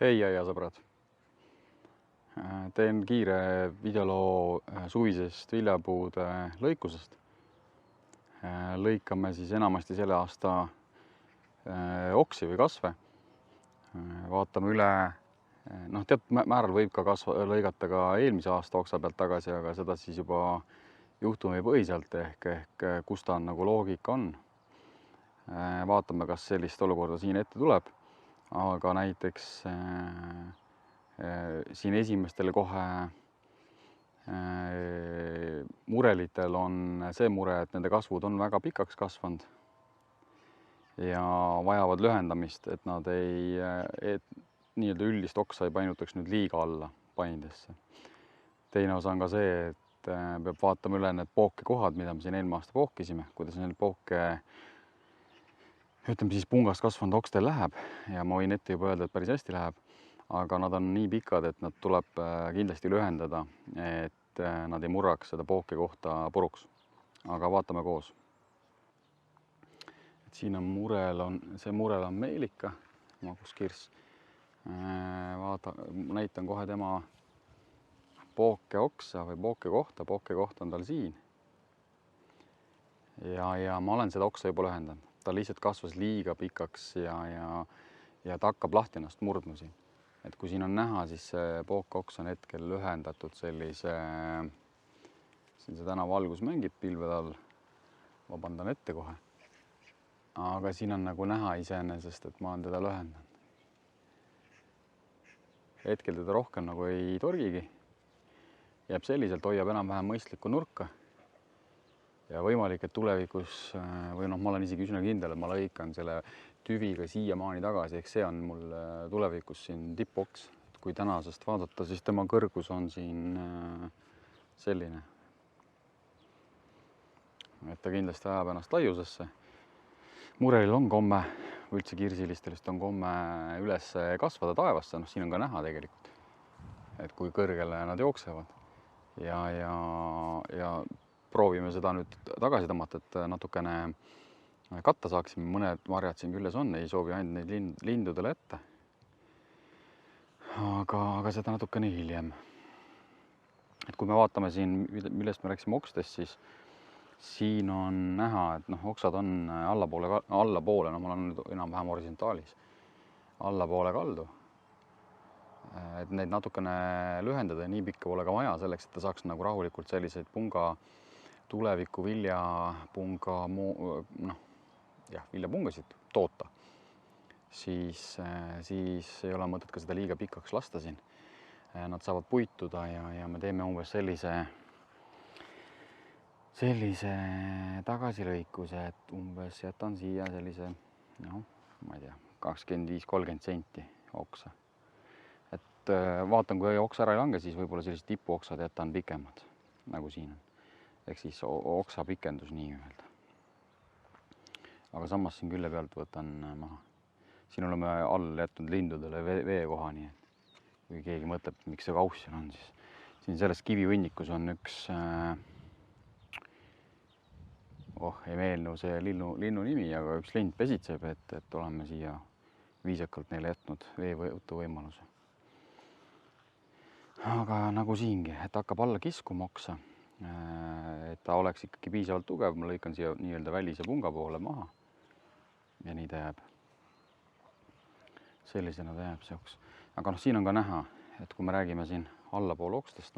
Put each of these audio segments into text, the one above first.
Hei ja sõbrad! Teen kiire videoloo suvisest viljapuude lõikusest. Lõikame siis enamasti selle aasta oksi või kasve. Vaatame üle, teatud määral võib ka lõigata ka eelmise aasta oksa pealt tagasi, aga seda siis juba juhtumipõhiselt ehk kus ta on nagu loogika on. Vaatame, kas sellist olukorda siin ette tuleb. Aga näiteks siin esimestel kohe murelitel on see mure, et nende kasvud on väga pikaks kasvanud ja vajavad lühendamist, et nad nii-öelda üldist oksa ei painutaks nüüd liiga alla paindesse. Teine osa on ka see, et peab vaatama üle need pookekohad, mida me siin eelmine aasta pookisime, kuidas neil ütleme siis pungast kasvanud okstel läheb ja ma võin ette juba öelda, et päris hästi läheb, aga nad on nii pikad, et nad tuleb kindlasti lühendada, et nad ei murraks seda pooke kohta puruks. Aga vaatame koos. Et siin on see murel on meelika, maguskirss. Näitan kohe tema pookeoksa või pookekohta. Pookekoht on tal siin. Ja ma olen seda oksa juba lühendanud. Ta lihtsalt kasvas liiga pikaks ja ta hakkab lahti ennast murdma siin. Et kui siin on näha, siis see pookeoks on hetkel lühendatud sellise, siin see täna valgus mängib pilvede all, vabandan ette kohe. Aga siin on nagu näha iseenesest, et ma olen teda lühendanud. Hetkel teda rohkem nagu ei torgigi. Jääb selliselt, hoiab enam-vähem mõistlikku nurka. Ja võimalik, et tulevikus, või ma olen isegi üsna kindel, et ma lõikan selle tüviga siiamaani tagasi, ehk see on mul tulevikus siin tippoks. Kui tänasest vaadata, siis tema kõrgus on siin selline. Et ta kindlasti ajab ennast laiusesse. Murelil on komme, üldse kirsilistelist on komme üles kasvada taevasse. Siin on ka näha tegelikult, et kui kõrgele nad jooksevad. Ja proovime seda nüüd tagasi tõmmata, et natukene katta saaksime. Mõned marjad siin küljes on, ei soovi ainult neid lindudele ette. Aga seda natukene hiljem. Et kui me vaatame siin, millest me rääkisime okstest, siis siin on näha, et oksad on allapoole, ma olen nüüd enam-vähem horisontaalis, allapoole kaldu. Et neid natukene lühendada ja nii pikka pole ka vaja selleks, et ta saaks nagu rahulikult selliseid tuleviku viljapungasid toota, siis ei ole mõtet ka seda liiga pikaks lasta siin. Nad saavad puituda ja me teeme umbes sellise tagasilõikuse, et umbes jätan siia sellise, ma ei tea, 25-30 senti oksa. Et vaatan, kui oksa ära ei lange, siis võib-olla sellised tipuoksad jätan pikemad, nagu siin on. Ehk siis oksa pikendus nii öelda. Aga samas siin külje pealt võtan maha. Siin oleme all jätnud lindudele veekoha, nii et kui keegi mõtleb, miks see kauss siin on, siis siin selles kivivõnnikus on üks, ei meelnu see linnu nimi, aga üks lind pesitseb, et oleme siia viisakalt neile jätnud veevõtu võimaluse. Aga nagu siingi, et hakkab alla kiskuma oksa. Et ta oleks ikkagi piisavalt tugev, ma lõikan siia nii-öelda välise punga poole maha ja nii ta jääb. Sellisena ta jääb see oks. Aga siin on ka näha, et kui me räägime siin allapool okstest,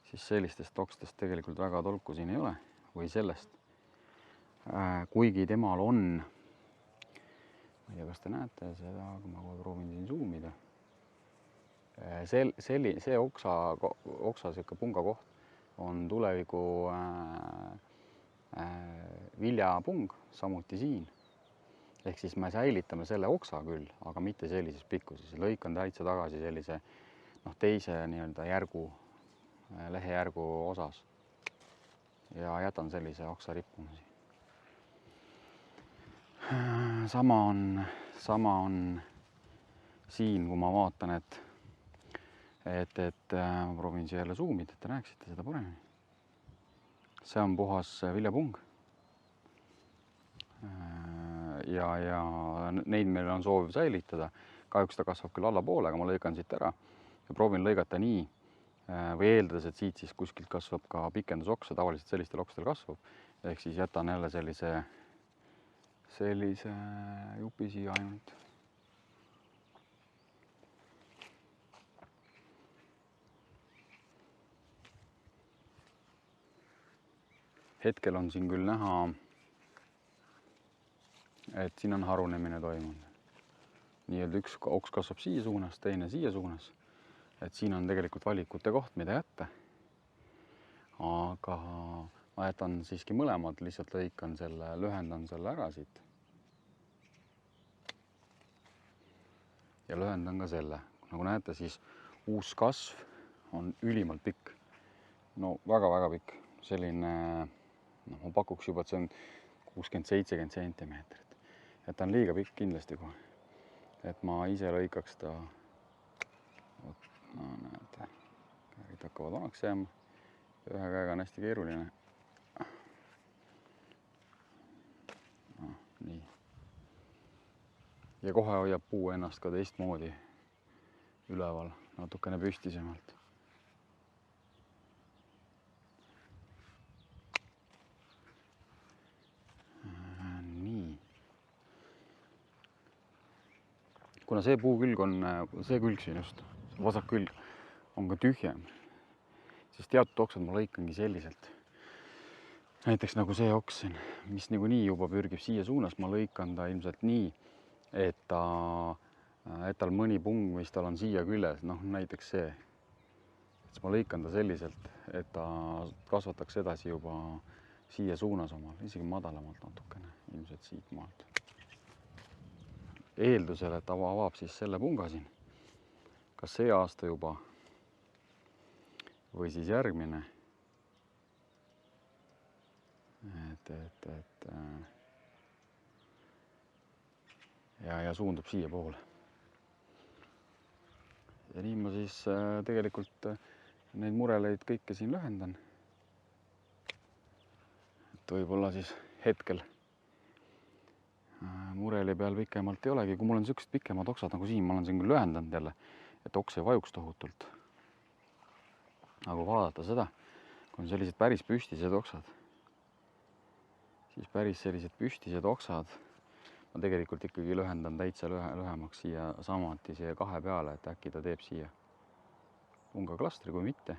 siis sellistest okstest tegelikult väga tolku siin ei ole või sellest. Kuigi temal on, ma ei tea, kas te näete seda, aga ma proovin siin zoomida. See oksa punga koht on tuleviku viljapung, samuti siin. Ehk siis me säilitame selle oksa küll, aga mitte sellises pikkuses. Lõikan täitsa tagasi sellise teise nii-öelda lehejärgu osas ja jätan sellise oksa rippuma siin. Sama on siin, kui ma vaatan, et ma proovin siia jälle zoomida, et te näeksite seda paremini. See on puhas viljapung. Ja neid meil on soov säilitada. kahjuks ta kasvab küll allapoole, aga ma lõikan siit ära ja proovin lõigata nii või eeldades, et siit siis kuskilt kasvab ka pikendusoksa, tavaliselt sellistel oksadel kasvab, ehk siis jätan jälle sellise jupi siia ainult. Hetkel on siin küll näha, et siin on harunemine toimunud. Nii-öelda üks oks kasvab siia suunas, teine siia suunas. Et siin on tegelikult valikute koht, mida jätta. Aga ma jätan siiski mõlemad, lihtsalt lõikan selle, lühendan selle ära siit. Ja lühendan ka selle. Nagu näete, siis uus kasv on ülimalt pikk. No väga-väga pikk. Selline, ma pakuks juba, et see on 60-70 sentimeetrit. Et ta on liiga pikk kindlasti kohe. Et ma ise lõikaks ta, no näete, käed hakkavad vanaks jääma. Ühe käega on hästi keeruline. No, nii. Ja kohe hoiab puu ennast ka teistmoodi üleval, natukene püstisemalt. Nii. Kuna see puukülg on, see külg siin just, vasak külg on ka tühjem, siis teatud oksad ma lõikangi selliselt. Näiteks nagu see oks siin, mis niikuinii juba pürgib siia suunas, ma lõikan ta ilmselt nii, et tal mõni pung, mis tal on siia küljes, noh näiteks see. Et ma lõikan ta selliselt, et ta kasvataks edasi juba siia suunas omal, isegi madalamalt natukene, ilmselt siit maalt. Eeldusel, et ta avab siis selle punga siin, kas see aasta juba või siis järgmine. Ja suundub siia poole. Ja nii ma siis tegelikult neid mureleid kõike siin lühendan. Et võib-olla siis hetkel mureli peal pikemalt ei olegi. Kui mul on sellised pikemad oksad nagu siin, ma olen siin küll lühendanud jälle, et oks ei vajuks tohutult. Aga vaadata seda, kui on sellised päris püstised oksad, siis päris sellised püstised oksad, ma tegelikult ikkagi lühendan täitsa lühemaks siia samuti siia kahe peale, et äkki ta teeb siia pungaklastri, kui mitte,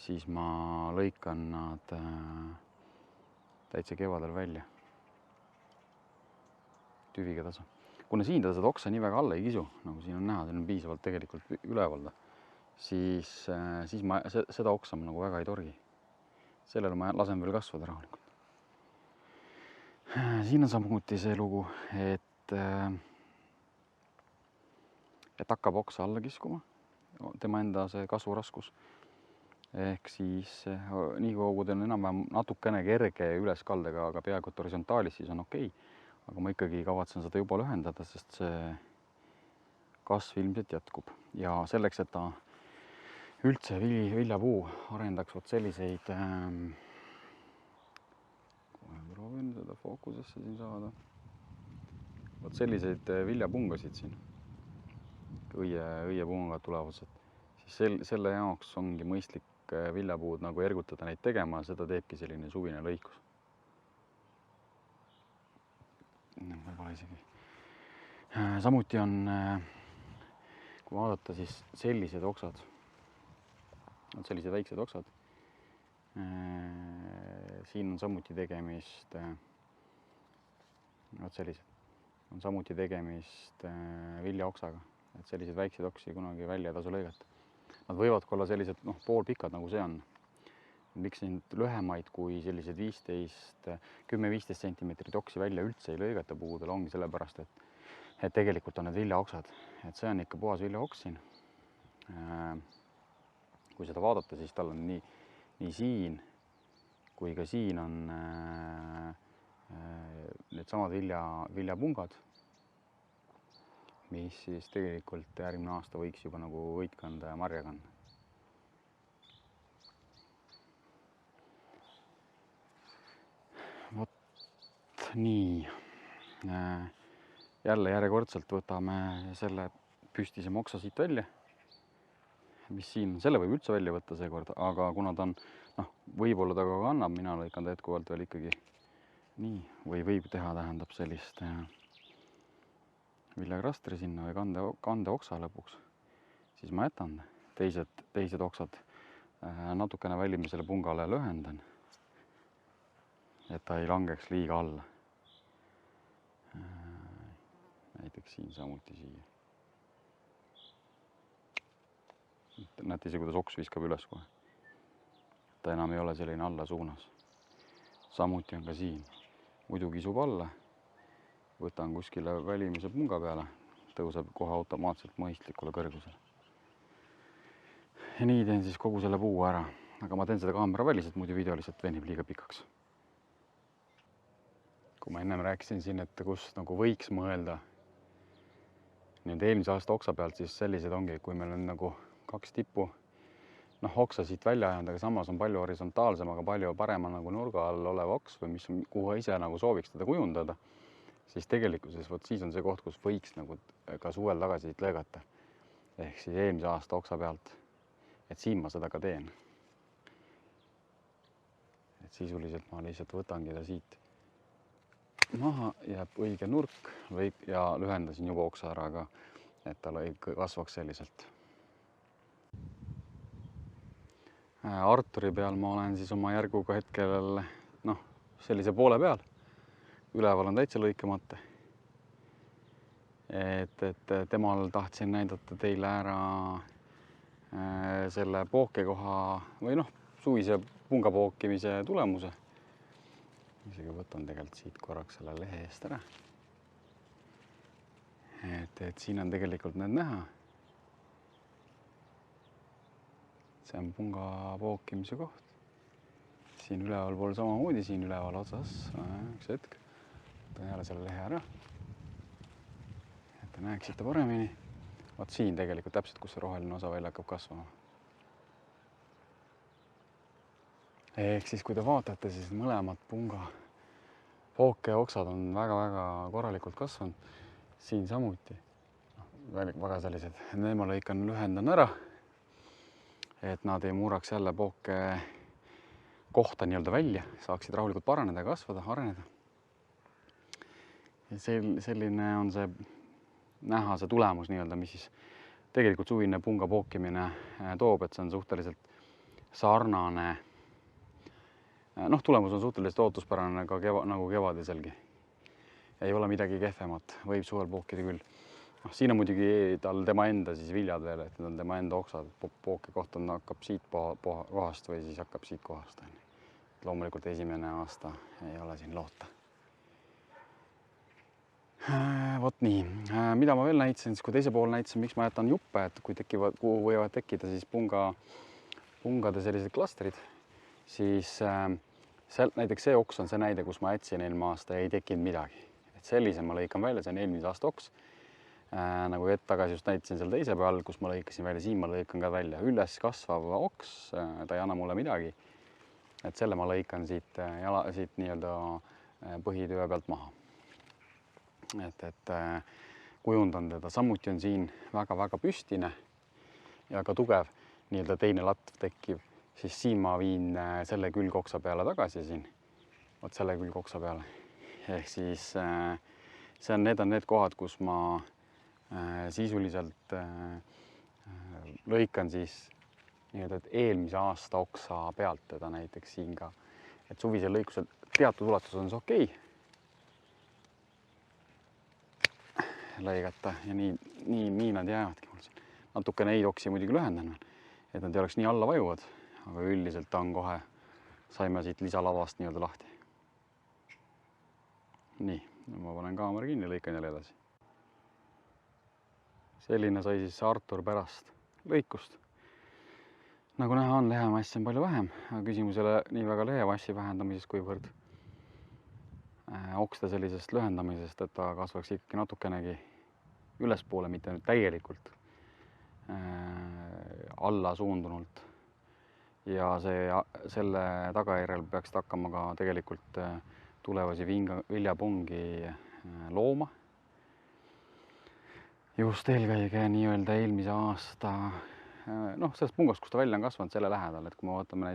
siis ma lõikan nad täitsa kevadel välja. Tüviga tasa. Kuna siin ta seda oksa nii väga alla ei kisu, nagu siin on näha, siin on piisavalt tegelikult ülevalda, siis ma seda oksa ma nagu väga ei torgi. Sellele ma lasen veel kasvada rahulikult. Siin on samuti see lugu, et hakkab oksa alla kiskuma, tema enda see kasvuraskus. Ehk siis nii kui ta on enam-vähem natukene kerge üleskaldega, aga peaaegu et horisontaalis, siis on okei. Aga ma ikkagi kavatsen seda juba lühendada, sest see kasv ilmselt jätkub. Ja selleks, et ta üldse viljapuu arendaks vot selliseid, proovin seda fookusesse siin saada, vot selliseid viljapungasid siin, õiepungad tulevad, siis selle jaoks ongi mõistlik viljapuud nagu ergutada neid tegema, seda teebki selline suvine lõikus. Võib-olla isegi. Samuti on, kui vaadata, siis sellised oksad, sellised väiksed oksad, siin on samuti tegemist, on samuti tegemist viljaoksaga, et selliseid väikseid oksi kunagi välja ei tasu lõigata. Nad võivad olla sellised poolpikad, nagu see on. Miks neid lühemaid kui sellised 10-15 sentimeetrit oksi välja üldse ei lõigata puudel, ongi sellepärast, et tegelikult on need viljaoksad. Et see on ikka puhas viljaoks siin. Kui seda vaadata, siis tal on nii siin kui ka siin on need samad viljapungad, mis siis tegelikult järgmine aasta võiks juba nagu võit kanda ja marja kanda. Vot nii. jälle järjekordselt võtame selle püstisema oksa siit välja, mis siin, selle võib üldse välja võtta seekord, aga kuna ta on, võib-olla ta ka kannab, mina lõikan ta jätkuvalt veel ikkagi nii, või võib teha, tähendab sellist viljakrastri sinna või kande oksa lõpuks, siis ma jätan teised oksad natukene välimisele pungale lühendan, et ta ei langeks liiga alla. Näiteks siin samuti siia. Näete ise, kuidas oks viskab üles kohe. Ta enam ei ole selline alla suunas. Samuti on ka siin. Muidu kisub alla. Võtan kuskile välimise punga peale. Tõuseb kohe automaatselt mõistlikule kõrgusele. Ja nii teen siis kogu selle puu ära. Aga ma teen seda kaamera väliselt, muidu video lihtsalt venib liiga pikaks. Kui ma ennem rääkisin siin, et kus nagu võiks mõelda nüüd eelmise aasta oksa pealt, siis sellised ongi, kui meil on nagu 2 tippu oksa siit välja ajanud, aga samas on palju horisontaalsem, aga palju parema nagu nurga all olev oks või mis on, kuhu ise nagu sooviks teda kujundada, siis tegelikkuses siis on see koht, kus võiks nagu ka suvel tagasi siit lõigata. Ehk siis eelmise aasta oksa pealt. Et siin ma seda ka teen. Et sisuliselt ma lihtsalt võtangi ta siit maha, jääb õige nurk ja lühendasin juba oksa ära ka, et ta kasvaks selliselt. Arturi peal ma olen siis oma järguga hetkel sellise poole peal. Üleval on täitsa lõikamata. Et temal tahtsin näidata teile ära selle pookekoha või suvise pungapookimise tulemuse. Isegi võtan tegelikult siit korraks selle lehe eest ära. Et siin on tegelikult need näha. See on punga pookimise koht. Siin üleval pool samamoodi, siin üleval otsas. Üks hetk. Võtan jälle selle lehe ära. Et te näeksite paremini. Vaat siin tegelikult täpselt, kus see roheline osa välja hakkab kasvama. Ehk siis, kui te vaatate, siis mõlemad punga pooke oksad on väga-väga korralikult kasvanud. Siin samuti. Väga sellised. Need ma lõikan lühendan ära. Et nad ei murraks jälle pooke kohta nii-öelda välja, saaksid rahulikult paraneda ja kasvada, areneda. Ja selline on see näha see tulemus nii-öelda, mis siis tegelikult suvine punga pookimine toob, et see on suhteliselt sarnane. Tulemus on suhteliselt ootuspärane ka nagu kevadeselgi. Ei ole midagi kehvemat, võib suvel pookida küll. Siin on muidugi tal tema enda siis viljad veel, et need on tema enda oksad. Pooke koht hakkab siit kohast või siis hakkab siit kohast. Loomulikult esimene aasta ei ole siin loota. Vot nii. Mida ma veel näitasin, siis kui teise pool näitasin, miks ma jätan juppe, et kuhu võivad tekkida siis pungade sellised klastrid, siis näiteks see oks on see näide, kus ma jätsin eelmine aasta ja ei tekkinud midagi. Et sellise ma lõikan välja, see on eelmise aasta oks. Nagu hetk tagasi just näitasin seal teise peal, kus ma lõikasin välja, siin ma lõikan ka välja. Üles kasvav oks, ta ei anna mulle midagi. Et selle ma lõikan siit nii-öelda põhitöö pealt maha. Et kujundan teda. Samuti on siin väga-väga püstine ja ka tugev nii-öelda teine latv tekkiv. Siis siin ma viin selle külgoksa peale tagasi siin. Vot selle külgoksa peale. Ehk siis need on need kohad, kus ma sisuliselt lõikan siis nii-öelda eelmise aasta oksa pealt teda näiteks siin ka. Et suvisel lõikusel teatud ulatus on see okei. Lõigata ja nii nad jäävadki mul siin. Natuke neid oksi muidugi lühendan, et nad ei oleks nii alla vajuvad, aga üldiselt on kohe, saime siit lisalavast nii-öelda lahti. Nii, ma panen kaamera kinni, lõikan jälle edasi. Selline sai siis Artur pärast lõikust. Nagu näha on, lehemassi on palju vähem, aga küsimus ei ole nii väga lehemassi vähendamisest, kuivõrd okste sellisest lühendamisest, et ta kasvaks ikkagi natukenegi ülespoole, mitte nüüd täielikult alla suundunult. Ja selle tagajärjel peaks hakkama ka tegelikult tulevasi viljapungi looma. just eelkõige nii-öelda eelmise aasta sellest pungast, kus ta välja on kasvanud, selle lähedal, et kui me vaatame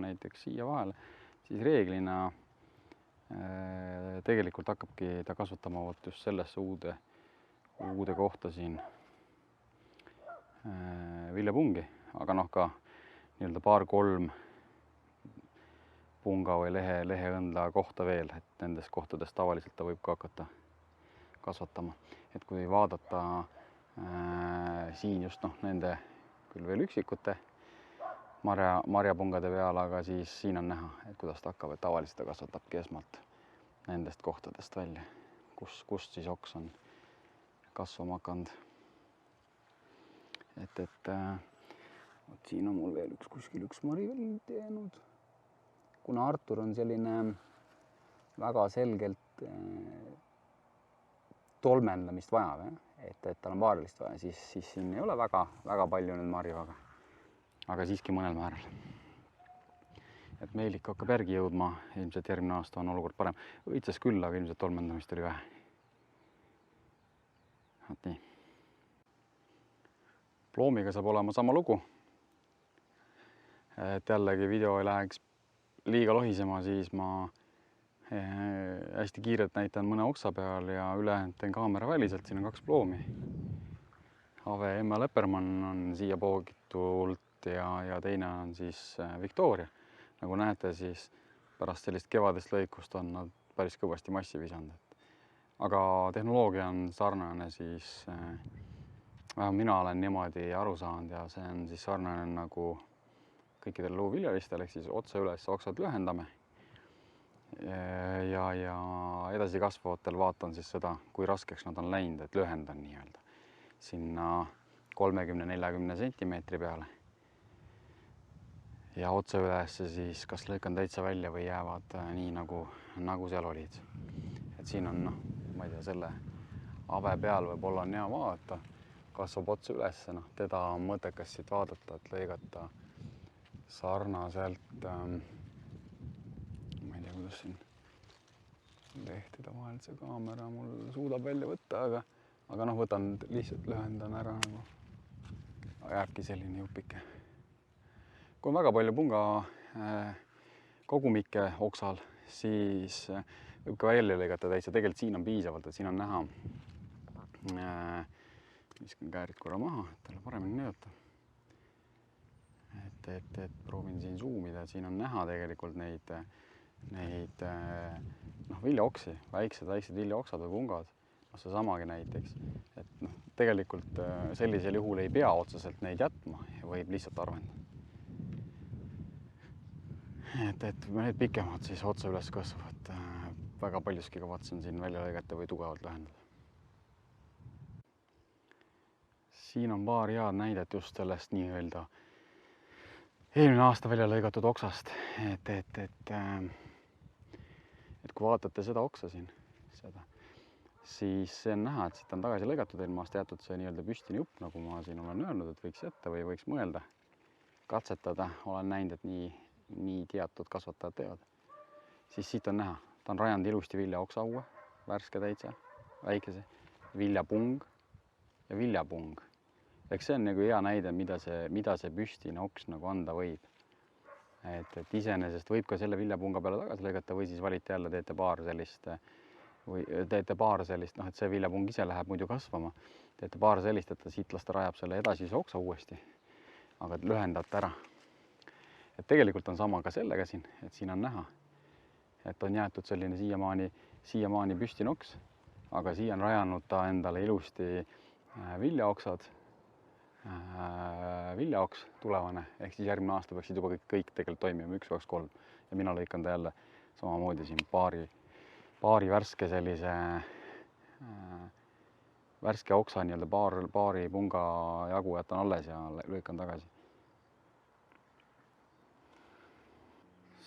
näiteks siia vahele, siis reeglina tegelikult hakkabki ta kasvatama just sellesse uude kohta siin viljapungi, aga ka nii-öelda 2-3 punga või leheõndla kohta veel, et nendes kohtades tavaliselt ta võib ka hakata kasvatama. Et kui vaadata siin just nende küll veel üksikute marjapungade peal, aga siis siin on näha, et kuidas ta hakkab, et tavaliselt ta kasvatabki esmalt nendest kohtadest välja, kust siis oks on kasvama hakanud. Et siin on mul veel kuskil üks mari veel jäänud. Kuna Artur on selline väga selgelt tolmendamist vajav, et tal on paarilist vaja, siis siin ei ole väga palju nüüd marju, aga siiski mõnel määral. Et Meilik hakkab järgi jõudma, ilmselt järgmine aasta on olukord parem. Õitses küll, aga ilmselt tolmendamist oli vähe. Nii. Ploomiga saab olema sama lugu. Et jällegi video ei läheks liiga lohisema, siis ma hästi kiirelt näitan mõne oksa peal ja ülejäänud teen kaamera väliselt. Siin on 2 ploomi. Ave Emma Leppermann on siia poogitult ja teine on siis Victoria. Nagu näete, siis pärast sellist kevadest lõikust on nad päris kõvasti massi visanud. Aga tehnoloogia on sarnane, siis mina olen niimoodi aru saanud ja see on siis sarnane nagu kõikidel luuviljalistel, ehk siis otse üles oksad lühendame. Ja edasi kasvavatel vaatan siis seda, kui raskeks nad on läinud, et lühendan nii-öelda sinna 30-40 sentimeetri peale. Ja otse üles siis kas lõikan täitsa välja või jäävad nii nagu seal olid. Et siin on, ma ei tea, selle ave peal võib-olla on hea vaadata, kasvab otse üles, teda on mõttekas siit vaadata, et lõigata sarnaselt kuidas siin lehtide vahel see kaamera mul suudab välja võtta, aga võtan lihtsalt lühendan ära nagu jääbki selline jupike. Kui on väga palju punga kogumikke oksal, siis võib ka välja lõigata täitsa. Tegelikult siin on piisavalt, et siin on näha. Viskan käärid korra maha, et talle paremini näidata. Et proovin siin zoomida, siin on näha tegelikult neid viljaoksi, väiksed viljaoksad või pungad, see samagi näiteks, et tegelikult sellisel juhul ei pea otseselt neid jätma ja võib lihtsalt arvendada. Et need pikemad siis otse üles kasvavad, väga paljuski kavatsen siin välja lõigata või tugevalt lühendada. Siin on paar head näidet just sellest nii-öelda eelmine aasta välja lõigatud oksast, et kui vaatate seda oksa siin, siis see on näha, et siit on tagasi lõigatud eelmine aasta jäetud see nii-öelda püstini jupp, nagu ma siin olen öelnud, et võiks jätta või võiks mõelda, katsetada. Olen näinud, et nii teatud kasvatajad teevad. Siis siit on näha, ta on rajanud ilusti vilja oksaue, värske täitsa, väikese, viljapung ja viljapung. Eks see on nagu hea näide, mida see püstine oks nagu anda võib. Et iseenesest võib ka selle viljapunga peale tagasi lõigata või siis valite jälle, teete paar sellist, et see viljapung ise läheb muidu kasvama. Teete paar sellist, et siit lasta rajab selle edasise oksa uuesti, aga lühendate ära. Et tegelikult on sama ka sellega siin, et siin on näha, et on jäetud selline siiamaani püstine oks, aga siia on rajanud ta endale ilusti viljaoksad, viljaoks tulevane, ehk siis järgmine aasta peaksid juba kõik tegelikult toimima 1, 2, 3 ja mina lõikan ta jälle samamoodi siin paari värske sellise värske oksa nii-öelda paari punga jagu jätan alles ja lõikan tagasi.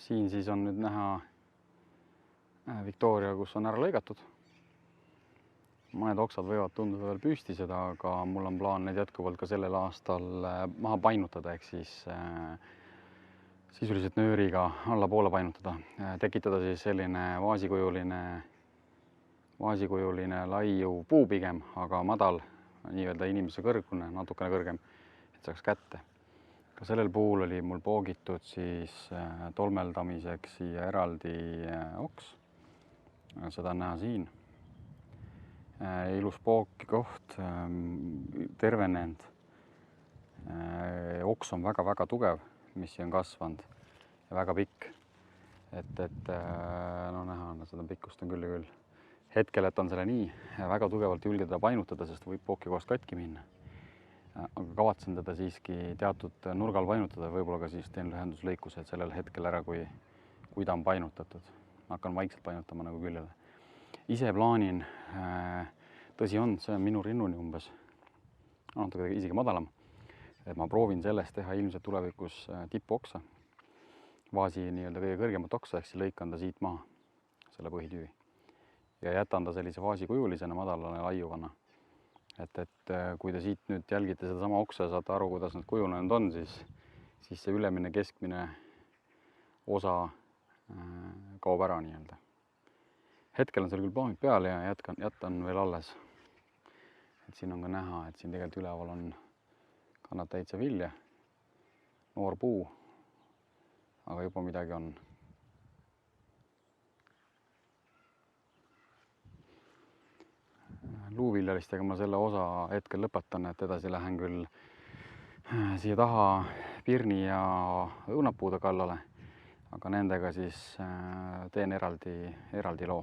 Siin siis on nüüd näha Victoria, kus on ära lõigatud. Mõned oksad võivad tunduda veel püstised, aga mul on plaan neid jätkuvalt ka sellel aastal maha painutada, ehk siis sisuliselt nööriga allapoole painutada. Tekitada siis selline vaasikujuline vaasikujuline laiu puu pigem, aga madal, nii-öelda inimese kõrgune, natukene kõrgem, et saaks kätte. Ka sellel puhul oli mul poogitud siis tolmeldamiseks siia eraldi oks. Seda on näha siin. Ilus pookikoht, tervenenud. Oks on väga-väga tugev, mis siin on kasvanud ja väga pikk. No näha on, seda pikkust on küll ja küll. Hetkel jätan selle nii, väga tugevalt julge teda painutada, sest võib pookikohast katki minna. Aga kavatsen teda siiski teatud nurgal painutada, võib-olla ka siis teen lühenduslõikused sellel hetkel ära, kui ta on painutatud. Hakkan vaikselt painutama nagu küljele. Ise plaanin, tõsi on, see on minu rinnuni umbes, natuke isegi madalam, et ma proovin sellest teha ilmselt tulevikus tippoksa, vaasi nii-öelda kõige kõrgemat oksa, ehk siis lõikan ta siit maha, selle põhitüüvi. Ja jätan ta sellise vaasikujulisena madalane laiuvana. Et kui te siit nüüd jälgite seda sama oksa ja saate aru, kuidas nad kujunenud on, siis see ülemine keskmine osa kaob ära nii-öelda. Hetkel on seal küll plaanid peal ja jätan veel alles. Et siin on ka näha, et siin tegelikult üleval kannab täitsa vilja, noor puu, aga juba midagi on. Luuviljalistega ma selle osa hetkel lõpetan, et edasi lähen küll siia taha pirni ja õunapuude kallale, aga nendega siis teen eraldi loo.